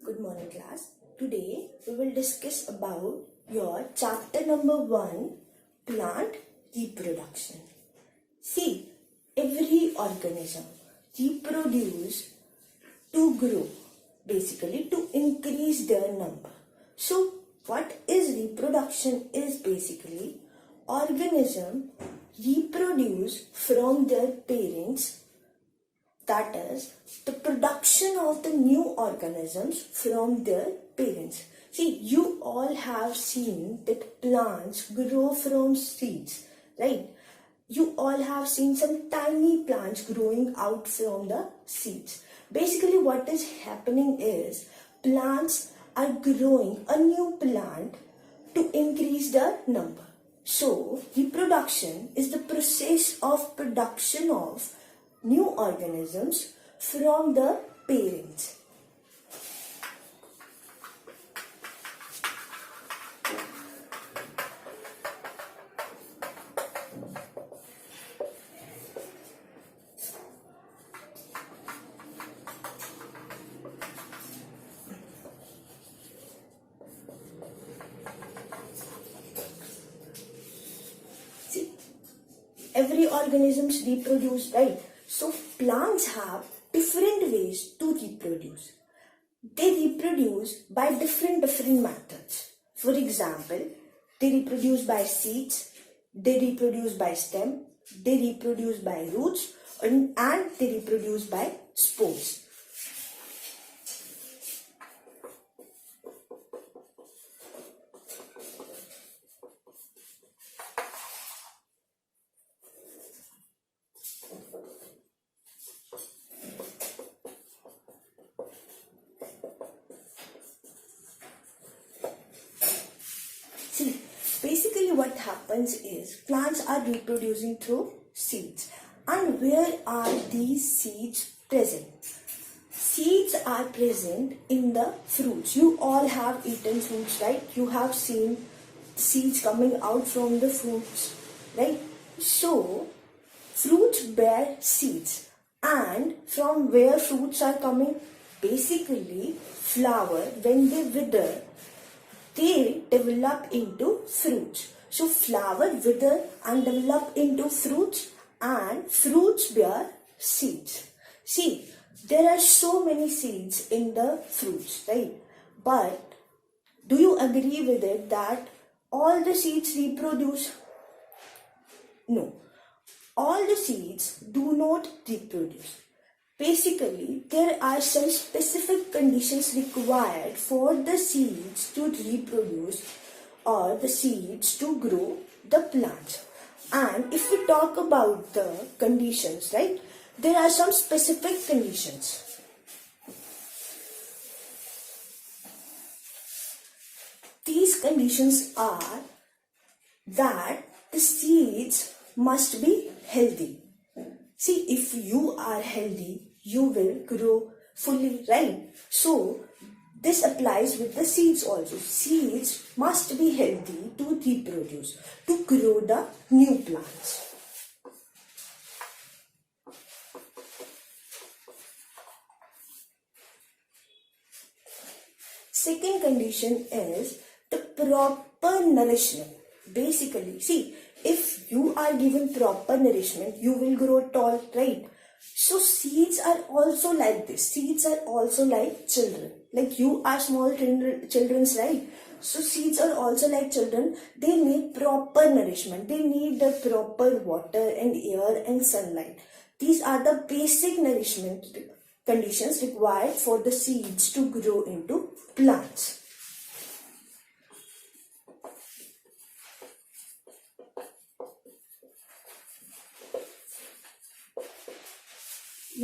Good morning class. Today we will discuss about your chapter number 1, plant reproduction. See, every organism reproduce to grow, basically to increase their number. So what is reproduction is basically organism reproduce from their parents, that is the production of the new organisms from their parents. See, you all have seen that plants grow from seeds, right? You all have seen some tiny plants growing out from the seeds. Basically what is happening is plants are growing a new plant to increase their number. So reproduction is the process of production of new organisms from the parents. See, every organisms reproduce, right? So plants have different ways to reproduce. They reproduce by different methods. For example, they reproduce by seeds, they reproduce by stem, they reproduce by roots, and they reproduce by spores. See, basically what happens is plants are reproducing through seeds. And where are these seeds present? Seeds are present in the fruits. You all have eaten fruits, right? You have seen seeds coming out from the fruits, right? So, fruits bear seeds. And from where fruits are coming? Basically, flower, when they wither, they develop into fruits. So flower wither and develop into fruits, and fruits bear seeds. See, there are so many seeds in the fruits, right? But do you agree with it that all the seeds reproduce? No. All the seeds do not reproduce. Basically, there are some specific conditions required for the seeds to reproduce or the seeds to grow the plant. And if we talk about the conditions, right, there are some specific conditions. These conditions are that the seeds must be healthy. See, if you are healthy, you will grow fully, right? So, this applies with the seeds also. Seeds must be healthy to reproduce, to grow the new plants. Second condition is the proper nourishment. Basically, see, if you are given proper nourishment, you will grow tall, right? So seeds are also like this. Seeds are also like children. Like you are small children's, right? So seeds are also like children. They need proper nourishment. They need the proper water and air and sunlight. These are the basic nourishment conditions required for the seeds to grow into plants.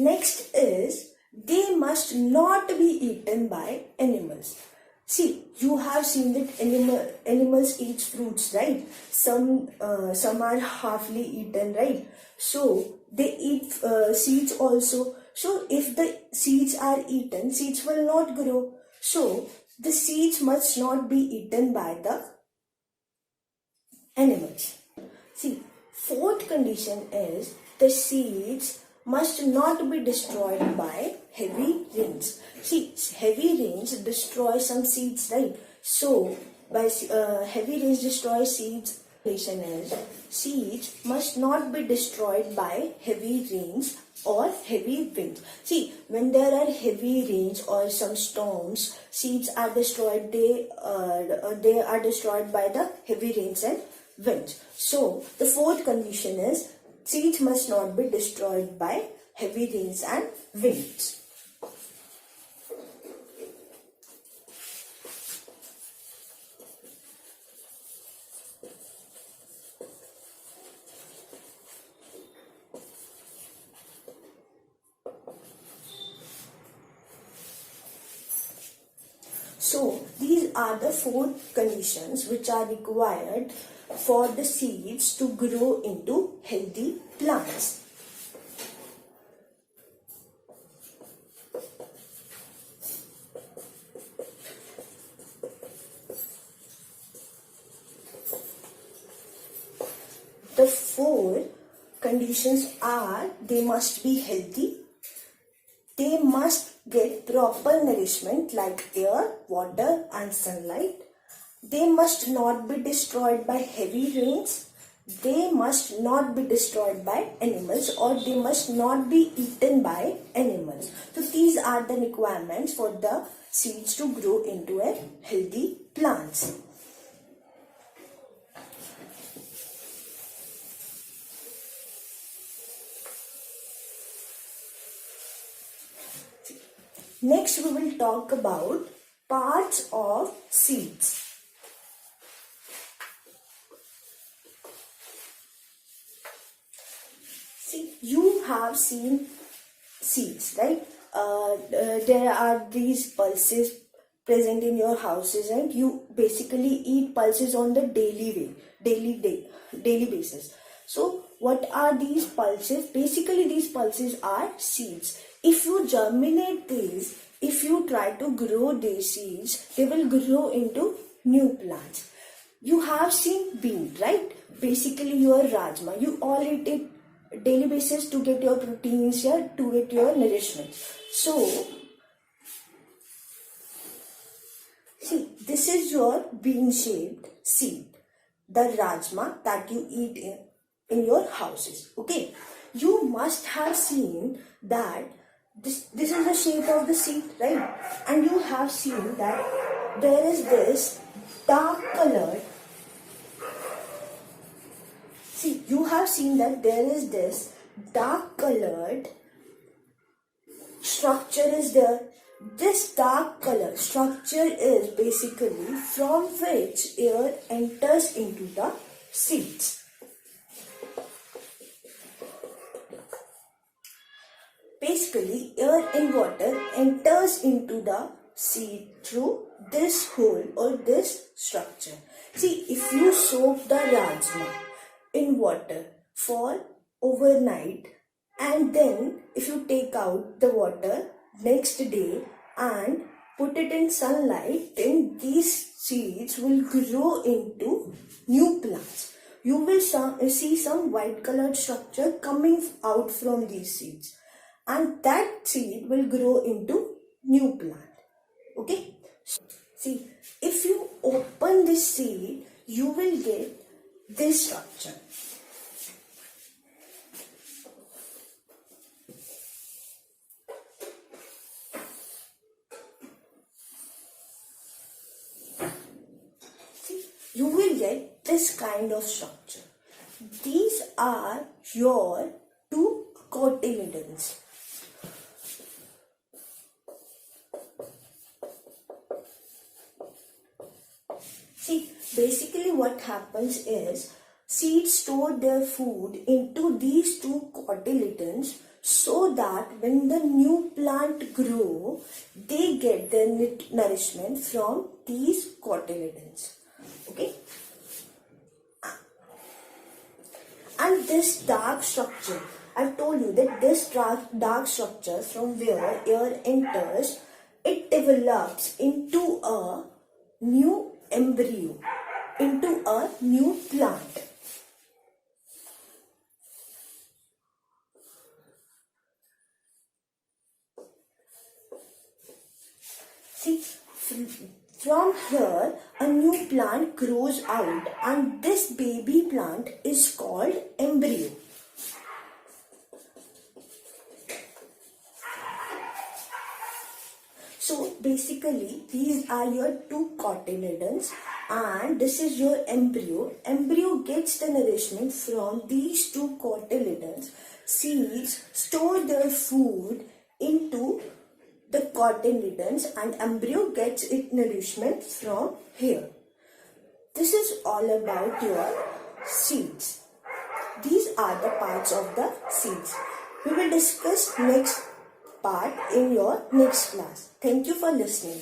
Next is, they must not be eaten by animals. See, you have seen that animals eat fruits, right? Some are halfly eaten, right? So they eat seeds also. So if the seeds are eaten, seeds will not grow. So the seeds must not be eaten by the animals. See, fourth condition is the seeds must not be destroyed by heavy rains. See, heavy rains destroy some seeds, right? So, by heavy rains destroy seeds, relation is seeds must not be destroyed by heavy rains or heavy winds. See, when there are heavy rains or some storms, seeds are destroyed. They are destroyed by the heavy rains and winds. So, the fourth condition is seeds must not be destroyed by heavy rains and winds. So, these are the four conditions which are required for the seeds to grow into healthy plants. The four conditions are: they must be healthy, they must get proper nourishment like air, water and sunlight, they must not be destroyed by heavy rains, they must not be destroyed by animals, or they must not be eaten by animals. So these are the requirements for the seeds to grow into a healthy plants. Next, we will talk about parts of seeds. See, you have seen seeds, right? There are these pulses present in your houses, and you basically eat pulses on the daily basis. So, what are these pulses? Basically, these pulses are seeds. If you germinate these, if you try to grow these seeds, they will grow into new plants. You have seen bean, right? Basically your rajma. You all eat it daily basis to get your proteins here, to get your nourishment. So, see, this is your bean-shaped seed, the rajma that you eat in your houses. Okay, you must have seen that this is the shape of the seed, right? And you have seen that there is this dark colored, see, you have seen that there is this dark colored structure is there. This dark color structure is basically from which air enters into the seeds. Basically, air and water enters into the seed through this hole or this structure. See, if you soak the rajma in water for overnight, and then if you take out the water next day and put it in sunlight, then these seeds will grow into new plants. You will see some white colored structure coming out from these seeds, and that seed will grow into new plant. Okay, see, if you open this seed, you will get this structure. See, you will get this kind of structure. These are your two cotyledons. See, basically what happens is seeds store their food into these two cotyledons so that when the new plant grow, they get their nourishment from these cotyledons. Okay? And this dark structure, I've told you that this dark structure from where air enters, it develops into a new embryo, into a new plant. See, from here a new plant grows out, and this baby plant is called embryo. So basically these are your two cotyledons and this is your embryo. Embryo gets the nourishment from these two cotyledons. Seeds store their food into the cotyledons and embryo gets its nourishment from here. This is all about your seeds. These are the parts of the seeds. We will discuss next part in your next class. Thank you for listening.